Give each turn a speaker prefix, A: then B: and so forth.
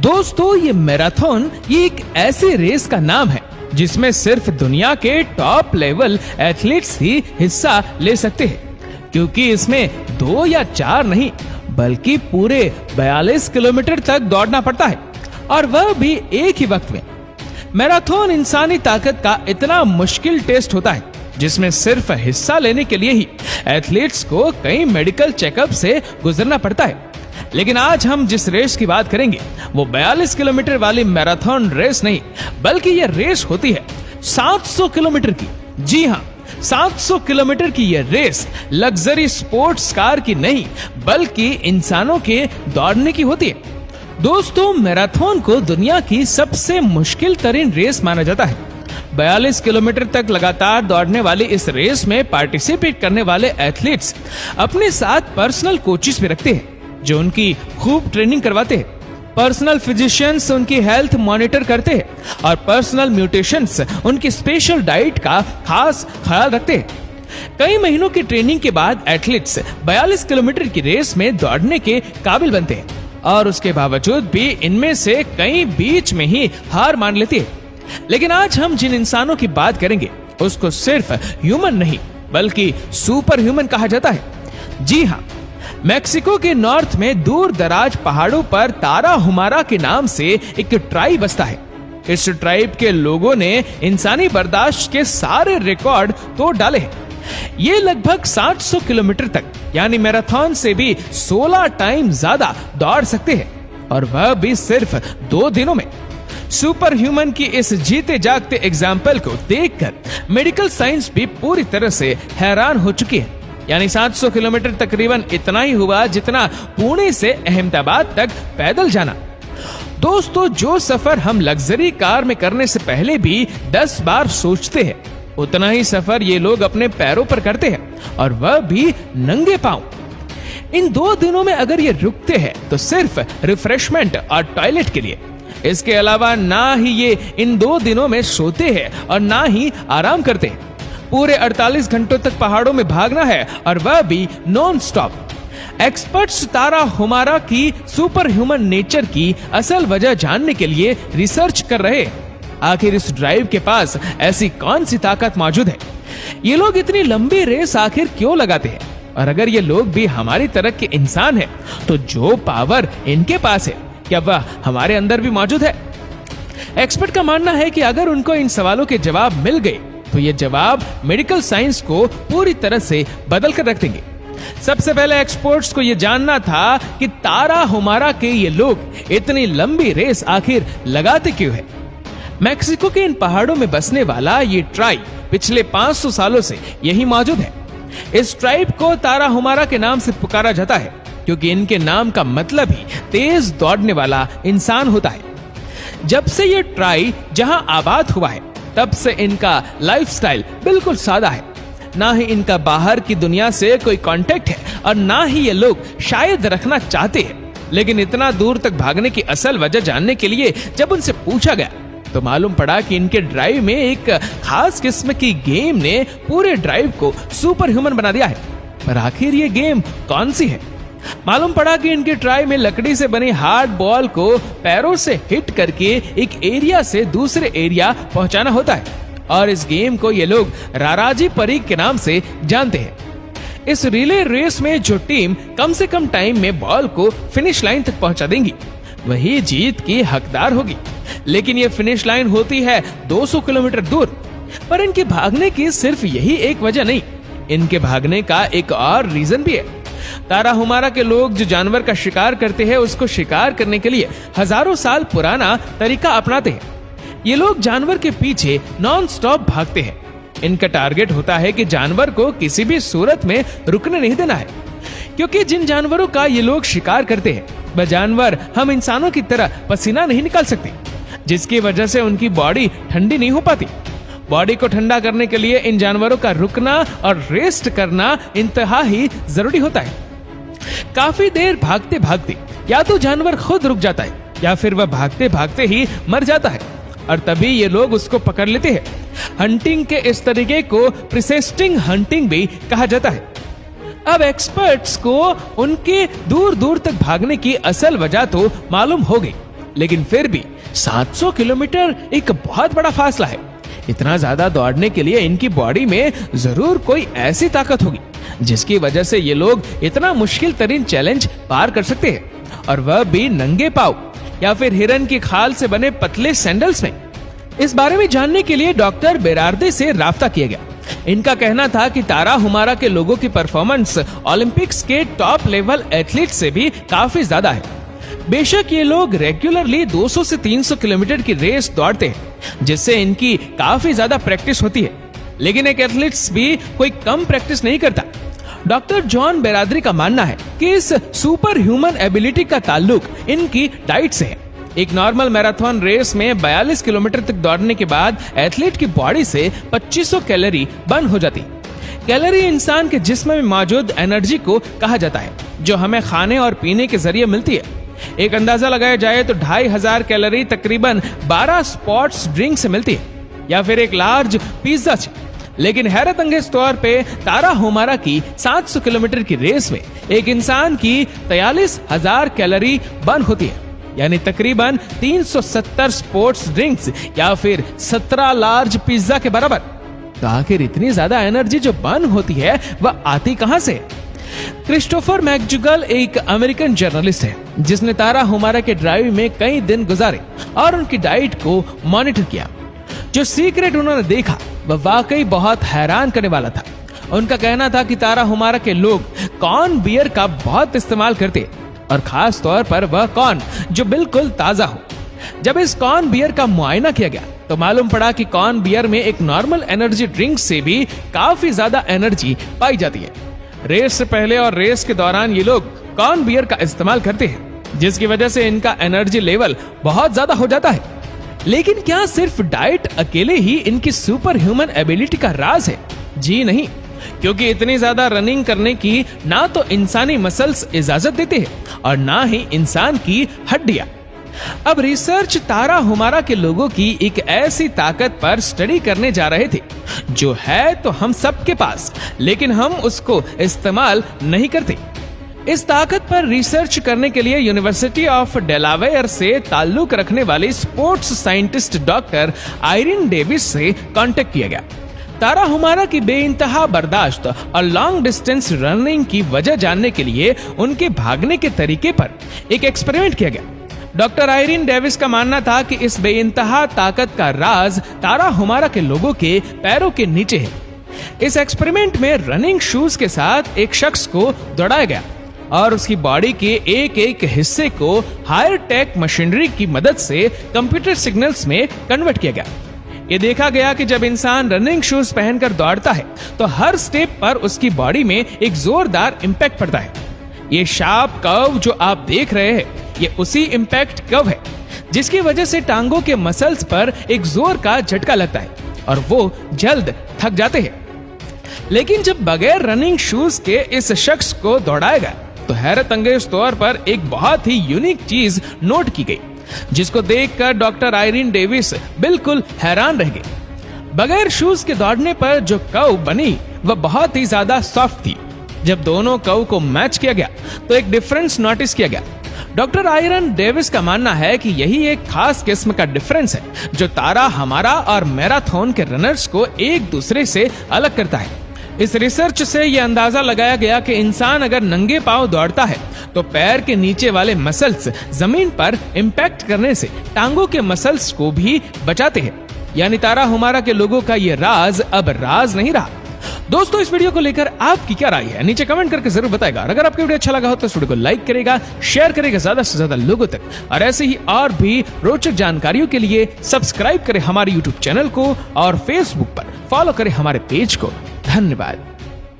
A: दोस्तों ये मैराथन ये एक ऐसी रेस का नाम है जिसमें सिर्फ दुनिया के टॉप लेवल एथलीट्स ही हिस्सा ले सकते हैं, क्योंकि इसमें 2 या 4 नहीं बल्कि पूरे 42 किलोमीटर तक दौड़ना पड़ता है, और वह भी एक ही वक्त में। मैराथन इंसानी ताकत का इतना मुश्किल टेस्ट होता है जिसमें सिर्फ हिस्सा लेने के लिए ही एथलीट्स को कई मेडिकल चेकअप से गुजरना पड़ता है। लेकिन आज हम जिस रेस की बात करेंगे वो 42 किलोमीटर वाली मैराथन रेस नहीं, बल्कि यह रेस होती है 700 किलोमीटर की। जी हाँ, 700 किलोमीटर की यह रेस लग्जरी स्पोर्ट्स कार की नहीं बल्कि इंसानों के दौड़ने की होती है। दोस्तों मैराथन को दुनिया की सबसे मुश्किल तरीन रेस माना जाता है। 42 किलोमीटर तक लगातार दौड़ने वाली इस रेस में पार्टिसिपेट करने वाले एथलीट्स अपने साथ पर्सनल कोचेस भी रखते हैं जो उनकी खूब ट्रेनिंग करवाते हैं। पर्सनल फिजिशियंस उनकी हेल्थ मॉनिटर करते हैं और पर्सनल न्यूट्रिशंस उनकी स्पेशल डाइट का खास ख्याल रखते हैं। कई महीनों की ट्रेनिंग के बाद एथलीट्स 42 किलोमीटर की रेस में दौड़ने के काबिल बनते हैं, और उसके बावजूद भी इनमें से कई बीच में ही हार मान लेती है। लेकिन आज हम जिन इंसानों की बात करेंगे उसको सिर्फ ह्यूमन नहीं बल्कि सुपर ह्यूमन कहा जाता है। जी हाँ, मेक्सिको के नॉर्थ में दूर दराज पहाड़ों पर तारा हुमारा के नाम से एक ट्राइब बसता है। इस ट्राइब के लोगों ने इंसानी बर्दाश्त के सारे रिकॉर्ड तोड़ डाले हैं। ये लगभग 700 किलोमीटर तक यानी मैराथन से भी 16 टाइम ज्यादा दौड़ सकते हैं, और वह भी सिर्फ 2 दिनों में। सुपर ह्यूमन की इस जीते जागते एग्जाम्पल को देखकर मेडिकल साइंस भी पूरी तरह से हैरान हो चुकी है। यानी 700 किलोमीटर तकरीबन इतना ही हुआ जितना पुणे से अहमदाबाद तक पैदल जाना। दोस्तों जो सफर हम लग्जरी कार में करने से पहले भी 10 बार सोचते हैं, उतना ही सफर ये लोग अपने पैरों पर करते हैं, और वह भी नंगे पांव। इन 2 दिनों में अगर ये रुकते हैं तो सिर्फ रिफ्रेशमेंट और टॉयलेट के लिए। इसके अलावा ना ही ये इन 2 दिनों में सोते हैं और ना ही आराम करते हैं। पूरे 48 घंटों तक पहाड़ों में भागना है, और वह भी नॉन स्टॉप। एक्सपर्ट्स तारा हुमारा की सुपर ह्यूमन नेचर की असल वजह जानने के लिए रिसर्च कर रहे हैं। आखिर इस ड्राइव के पास ऐसी कौन सी ताकत मौजूद है? ये लोग इतनी लंबी रेस आखिर क्यों लगाते हैं? और अगर ये लोग भी हमारी तरह के इंसान हैं, तो जो पावर इनके पास है क्या वह हमारे अंदर भी मौजूद है? एक्सपर्ट का मानना है कि अगर उनको इन सवालों के जवाब मिल गए तो ये जवाब मेडिकल साइंस को पूरी तरह से बदल कर रख देंगे। सबसे पहले एक्सपर्ट्स को यह जानना था कि तारा हुमारा के ये लोग इतनी लंबी रेस आखिर लगाते क्यों है। मैक्सिको के इन पहाड़ों में बसने वाला ये ट्राइब पिछले 500 सालों से यही मौजूद है। इस ट्राइब को तारा हुमारा के नाम से पुकारा जाता है क्योंकि इनके नाम का मतलब ही तेज दौड़ने वाला इंसान होता है। जब से ये ट्राइब जहां आबाद हुआ है तब से इनका लाइफस्टाइल बिल्कुल सादा है। ना ही इनका बाहर की दुनिया से कोई कांटेक्ट है, और ना ही ये लोग शायद रखना चाहते हैं। लेकिन इतना दूर तक भागने की असल वजह जानने के लिए जब उनसे पूछा गया तो मालूम पड़ा कि इनके ड्राइव में एक खास किस्म की गेम ने पूरे ड्राइव को सुपर ह्यूमन बना दिया है। पर आखिर ये गेम कौन सी है? मालूम पड़ा कि इनके ट्राई में लकड़ी से बनी हार्ड बॉल को पैरों से हिट करके एक एरिया से दूसरे एरिया पहुंचाना होता है, और इस गेम को ये लोग राराजी परीक के नाम से जानते हैं। इस रिले रेस में जो टीम कम से कम टाइम में बॉल को फिनिश लाइन तक पहुंचा देंगी वही जीत की हकदार होगी। लेकिन ये फिनिश लाइन होती है 200 किलोमीटर दूर। पर इनके भागने की सिर्फ यही एक वजह नहीं, इनके भागने का एक और रीजन भी है। तारा हुमारा के लोग जो जानवर का शिकार करते हैं उसको शिकार करने के लिए हजारों साल पुराना तरीका अपनाते हैं। ये लोग जानवर के पीछे नॉन स्टॉप भागते हैं। इनका टारगेट होता है कि जानवर को किसी भी सूरत में रुकने नहीं देना है, क्योंकि जिन जानवरों का ये लोग शिकार करते हैं वह जानवर हम इंसानों की तरह पसीना नहीं निकाल सकते, जिसकी वजह से उनकी बॉडी ठंडी नहीं हो पाती। बॉडी को ठंडा करने के लिए इन जानवरों का रुकना और रेस्ट करना इंतहा ही जरूरी होता है। काफी देर भागते भागते या तो जानवर खुद रुक जाता है या फिर वह भागते भागते ही मर जाता है, और तभी ये लोग उसको पकड़ लेते हैं। हंटिंग के इस तरीके को प्रिसेस्टिंग हंटिंग भी कहा जाता है। अब एक्सपर्ट्स को उनके दूर दूर तक भागने की असल वजह तो मालूम हो गई। लेकिन फिर भी 700 किलोमीटर एक बहुत बड़ा फासला है। इतना ज्यादा दौड़ने के लिए इनकी बॉडी में जरूर कोई ऐसी ताकत होगी जिसकी वजह से ये लोग इतना मुश्किल तरीन चैलेंज पार कर सकते हैं, और वह भी नंगे पांव या फिर हिरन की खाल से बने पतले सैंडल्स में। इस बारे में जानने के लिए डॉक्टर बेरार्दे से राब्ता किया गया। इनका कहना था कि ताराहुमारा के लोगों की परफॉर्मेंस ओलंपिक्स के टॉप लेवल एथलीट से भी काफी ज्यादा है। बेशक ये लोग रेगुलरली 200 से 300 किलोमीटर की रेस दौड़ते हैं, जिससे इनकी काफी ज्यादा प्रैक्टिस होती है, लेकिन एक एथलीट्स भी कोई कम प्रैक्टिस नहीं करता। डॉक्टर जॉन बेरादरी का मानना है कि इस सुपर ह्यूमन एबिलिटी का ताल्लुक इनकी डाइट से है। एक नॉर्मल मैराथन रेस में 42 किलोमीटर तक दौड़ने के बाद एथलीट की बॉडी से 2500 कैलोरी बर्न हो जाती। कैलोरी इंसान के जिस्म में मौजूद एनर्जी को कहा जाता है, जो हमें खाने और पीने के जरिए मिलती है। एक अंदाजा लगाया जाए तो 2500 कैलोरी तकरीबन 12 स्पोर्ट्स ड्रिंक से मिलती है, या फिर एक लार्ज पिज्जा से। लेकिन हैरत अंगेज तौर पे ताराहुमारा की 700 किलोमीटर की रेस में एक इंसान की 43,000 कैलोरी बर्न होती है, यानी तकरीबन 370 स्पोर्ट्स ड्रिंक्स या फिर 17 लार्ज पिज्जा के बराबर। तो आखिर इतनी ज्यादा एनर्जी जो बर्न होती है वह आती कहां से? क्रिस्टोफर मैकजुगल एक अमेरिकन जर्नलिस्ट है जिसने ताराहुमारा के ड्राइव में कई दिन गुजारे और उनकी डाइट को मॉनिटर किया। जो सीक्रेट उन्होंने देखा वह वाकई बहुत हैरान करने वाला था। उनका कहना था कि ताराहुमारा के लोग कॉर्न बियर का बहुत इस्तेमाल करते, और खास तौर पर वह कॉर्न जो बिल्कुल ताजा हो। जब इस कॉर्न बियर का मुआयना किया गया तो मालूम पड़ा कि कॉर्न बियर में एक नॉर्मल एनर्जी ड्रिंक से भी काफी ज्यादा एनर्जी पाई जाती है। रेस से पहले और रेस के दौरान ये लोग कॉर्न बियर का इस्तेमाल करते हैं, जिसकी वजह से इनका एनर्जी लेवल बहुत ज्यादा हो जाता है। लेकिन क्या सिर्फ डाइट अकेले ही इनकी सुपर ह्यूमन एबिलिटी का राज है? जी नहीं, क्योंकि इतनी ज्यादा रनिंग करने की ना तो इंसानी मसल्स इजाजत देते हैं और ना ही इंसान की हड्डियां। अब रिसर्च ताराहुमारा के लोगों की एक ऐसी ताकत पर स्टडी करने जा रहे थे जो है तो हम सबके पास, लेकिन हम उसको इस्तेमाल नहीं करते। इस ताकत पर रिसर्च करने के लिए यूनिवर्सिटी ऑफ डेलावेयर से ताल्लुक रखने वाली sports scientist doctor Irene Davis से कांटेक्ट किया गया। ताराहुमारा की बेइंतहा बर्दाश्त और लॉन्ग डिस्टेंस रनिंग की वजह जानने के लिए उनके भागने के तरीके पर एक एक्सपेरिमेंट किया गया। डॉक्टर आयरिन डेविस का मानना था कि इस बेइंतहा ताकत का राज ताराहुमारा के लोगों के पैरों के नीचे है। इस एक्सपेरिमेंट में रनिंग शूज के साथ एक शख्स को दौड़ाया गया और उसकी बॉडी के एक एक हिस्से को हायर टेक मशीनरी की मदद से कंप्यूटर सिग्नल्स में कन्वर्ट किया गया। ये देखा गया कि जब इंसान रनिंग शूज पहनकर दौड़ता है तो हर स्टेप पर उसकी बॉडी में एक जोरदार इंपैक्ट पड़ता है। ये शार्प कर्व जो आप देख रहे हैं ये उसी इंपैक्ट कर्व है जिसकी वजह से टांगों के मसल्स पर एक जोर का झटका लगता है और वो जल्द थक जाते हैं। लेकिन जब बगैर रनिंग शूज के इस शख्स को दौड़ाया गया तो हैरत अंगेज तौर पर एक बहुत ही यूनिक चीज नोट की गई, जिसको देखकर डॉक्टर आयरिन डेविस बिल्कुल हैरान रह गए। बगैर शूज के दौड़ने पर जो कर्व बनी वह बहुत ही ज्यादा सॉफ्ट थी। जब दोनों कर्व को मैच किया गया तो एक डिफरेंस नोटिस किया गया। डॉक्टर आयरन डेविस का मानना है कि यही एक खास किस्म का डिफरेंस है जो ताराहुमारा और मैराथन के रनर्स को एक दूसरे से अलग करता है। इस रिसर्च से यह अंदाजा लगाया गया कि इंसान अगर नंगे पांव दौड़ता है तो पैर के नीचे वाले मसल्स जमीन पर इंपैक्ट करने से टांगों के मसल्स को भी बचाते हैं। यानी ताराहुमारा के लोगों का यह राज अब राज नहीं रहा। दोस्तों, इस वीडियो को लेकर आपकी क्या राय है नीचे कमेंट करके जरूर बताएगा। और अगर आपको वीडियो अच्छा लगा हो तो इस वीडियो को लाइक करेगा, शेयर करेगा ज्यादा से ज्यादा लोगों तक, और ऐसे ही और भी रोचक जानकारियों के लिए सब्सक्राइब करें हमारे यूट्यूब चैनल को और फेसबुक पर फॉलो करें हमारे पेज को। धन्यवाद।